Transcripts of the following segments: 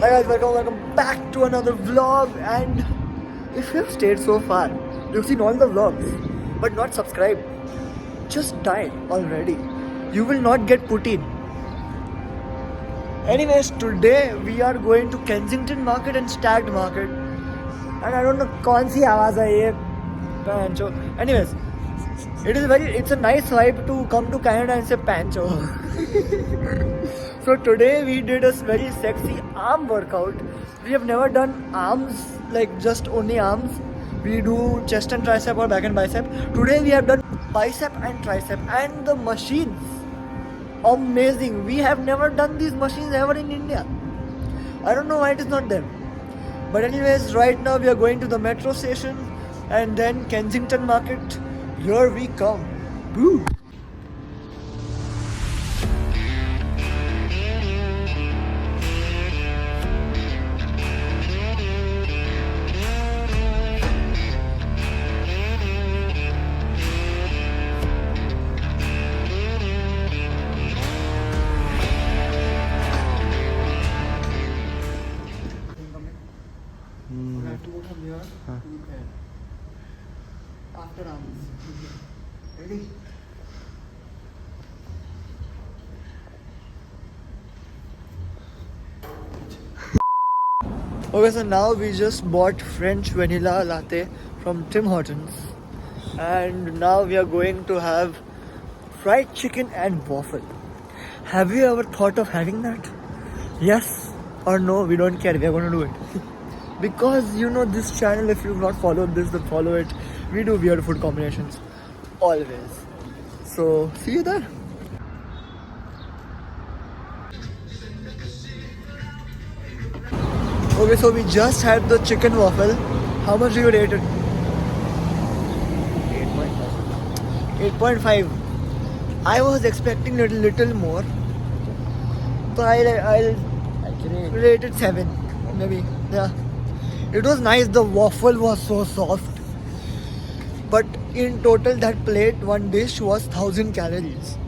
Hi guys, welcome back to another vlog. And if you have stayed so far, you've seen all the vlogs, but not subscribed, just die already. You will not get put in. Anyways, today we are going to Kensington Market and Stag Market. And I don't know कौन सी आवाज़ है ये pancho. Anyways, it's a nice vibe to come to Canada and say pancho. So today we did a very sexy arm workout. We have never done arms, like just only arms. We do chest and tricep or back and bicep. Today we have done bicep and tricep, and the machines, amazing. We have never done these machines ever in India. I don't know why it is not there. But anyways, right now we are going to the metro station and then Kensington Market. Here we come. Woo! After arms. Ready? Okay, so now we just bought French vanilla latte from Tim Hortons, and now we are going to have fried chicken and waffle. Have you ever thought of having that? Yes or no? We don't care. We are going to do it. Because you know this channel, if you've not followed this, then follow it. We do weird food combinations always. So see you there. Okay, so we just had the chicken waffle. How much do you rate it? 8.5. 8.5. I was expecting a little more. So I'll rate it 7. Maybe. Yeah. It was nice. The waffle was so soft. But in total, that plate, one dish was 1000 calories.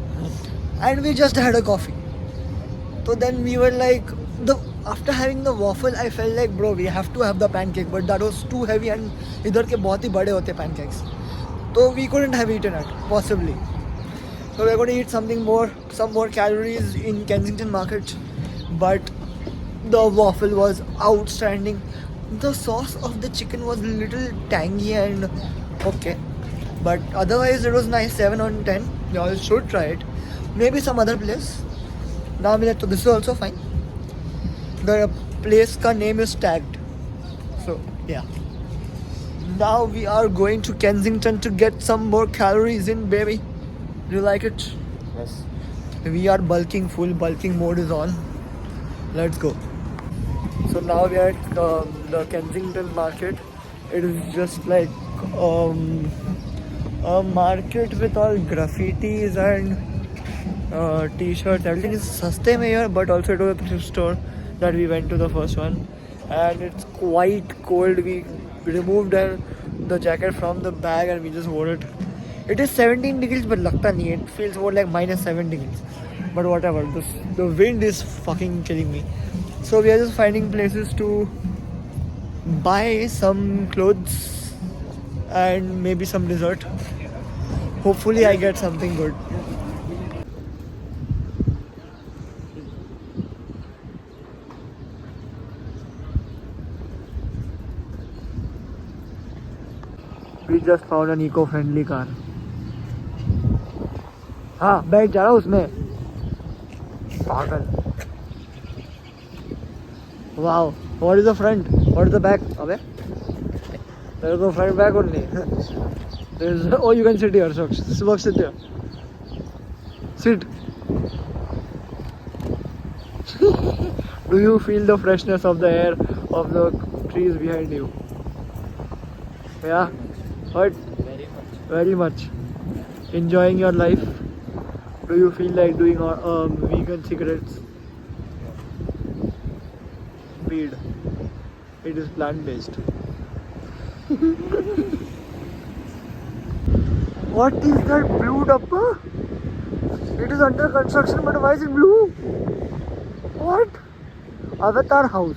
And we just had a coffee. So then we were like, after having the waffle, I felt like, bro, we have to have the pancake. But that was too heavy and idhar ke bahut hi bade hote pancakes. So we couldn't have eaten it, possibly. So we're going to eat some more calories in Kensington Market. But the waffle was outstanding. The sauce of the chicken was a little tangy and okay, but otherwise it was nice. 7 on 10. You all should try it. Maybe some other place. Now this is also fine. The place ka name is tagged. So yeah. Now we are going to Kensington to get some more calories in, baby. Do you like it? Yes. We are bulking. Full bulking mode is on. Let's go. So now we are at the Kensington Market. It is just like a market with all graffitis and t-shirts. Everything is saste mein here, but also to a thrift store that we went to, the first one. And it's quite cold. We removed the jacket from the bag and we just wore it. It is 17 degrees, but lagta nahi. It feels more like -7 degrees. But whatever. The wind is fucking killing me. So we are just finding places to buy some clothes and maybe some dessert. Hopefully I get something good. We just found an eco-friendly car. हाँ बैठ जा रहा हूँ उसमें पागल. Wow, what is the front? What is the back? Abbe? There is no front back only. Oh, you can sit here. So sit here. Sit. Do you feel the freshness of the air of the trees behind you? Yeah? What? Very much. Very much. Enjoying your life? Do you feel like doing vegan cigarettes? Weed. It is plant-based. What is that blue dabba? It is under construction, but why is it blue? What? Avatar house.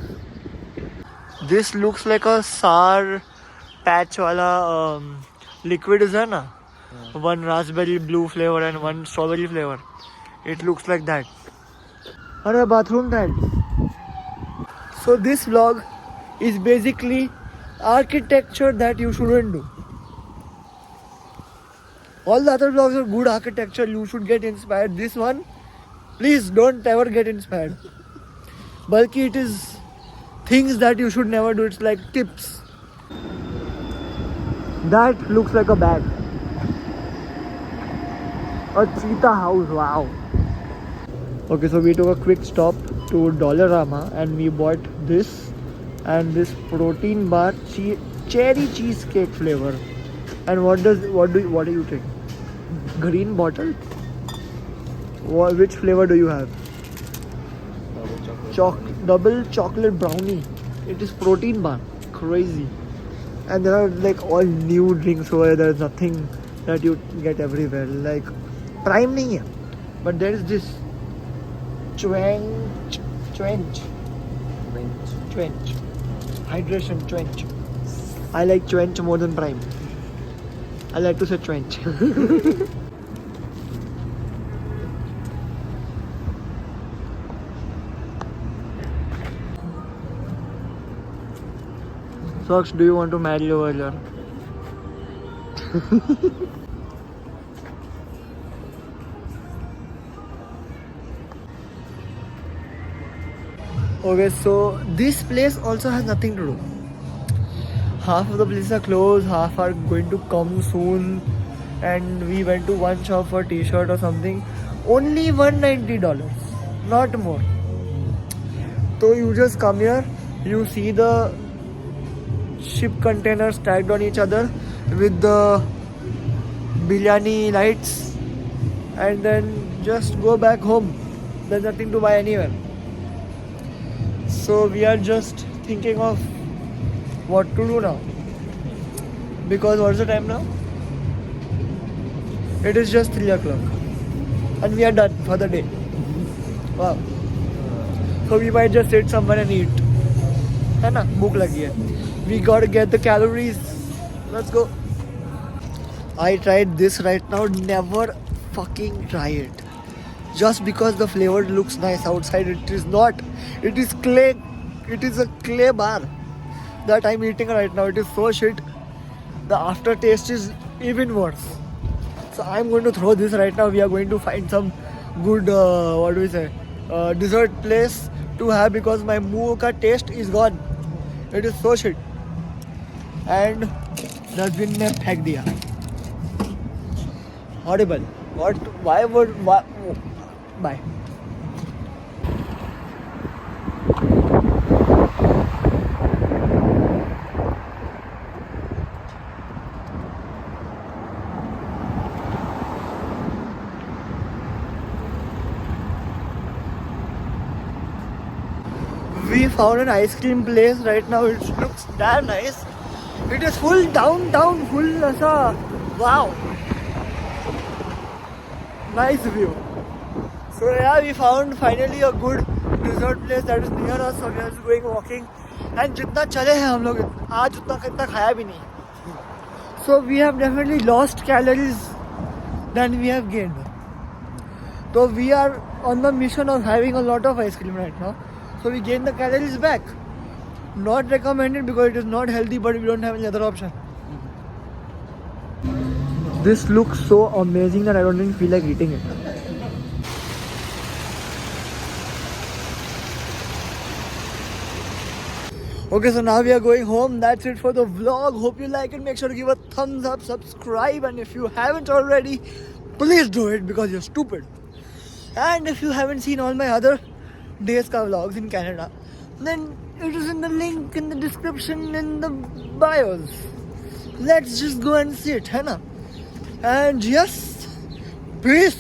This looks like a sour patch wala liquid is there na? One raspberry blue flavor and one strawberry flavor. It looks like that. Or a bathroom tiles. So this vlog is basically architecture that you shouldn't do. All the other vlogs are good architecture, you should get inspired. This one, please don't ever get inspired. Balki it is things that you should never do. It's like tips. That looks like a bag. A cheetah house, wow. Okay, so we took a quick stop to Dollarama and we bought this and this protein bar cherry cheesecake flavor. And what do you take? Green bottle? Which flavor do you have? Double chocolate brownie. It is protein bar. Crazy. And there are like all new drinks over there. There's nothing that you get everywhere. Like Prime nahi hai. But there is this Trench. Hydration Trench. I like Trench more than Prime. I like to say Trench. Socks, do you want to marry over here? Okay, so this place also has nothing to do. Half of the places are closed, half are going to come soon. And we went to one shop for t-shirt or something. Only $190, not more. So you just come here, you see the ship containers stacked on each other with the biryani lights and then just go back home. There's nothing to buy anywhere. So we are just thinking of what to do now. Because what's the time now? It is just 3 o'clock. And we are done for the day. Wow. So we might just sit somewhere and eat. है ना? भूख लगी है. We gotta get the calories. Let's go. I tried this right now. Never fucking try it. Just because the flavor looks nice outside, it is not. It is clay. It is a clay bar that I'm eating right now. It is so shit. The aftertaste is even worse. So I'm going to throw this right now. We are going to find some good, dessert place to have because my muh ka taste is gone. It is so shit. And dustbin mein phek diya. Horrible. Why? Bye. We found an ice cream place right now. It looks damn nice. It is full downtown, full asa. Wow. Nice view. So yeah, we found finally a good dessert place that is near us. So we are just going walking. And जितना चले हैं हम लोग आज उतना खाया भी नहीं. So we have definitely lost calories than we have gained. So we are on the mission of having a lot of ice cream right now. So we gain the calories back. Not recommended because it is not healthy, but we don't have any other option. This looks so amazing that I don't even feel like eating it. Okay, so now we are going home. That's it for the vlog. Hope you like it. Make sure to give a thumbs up, subscribe, and if you haven't already, please do it because you're stupid. And if you haven't seen all my other days ka vlogs in Canada, then it is in the link in the description in the bios. Let's just go and see it, hai na? And yes, peace.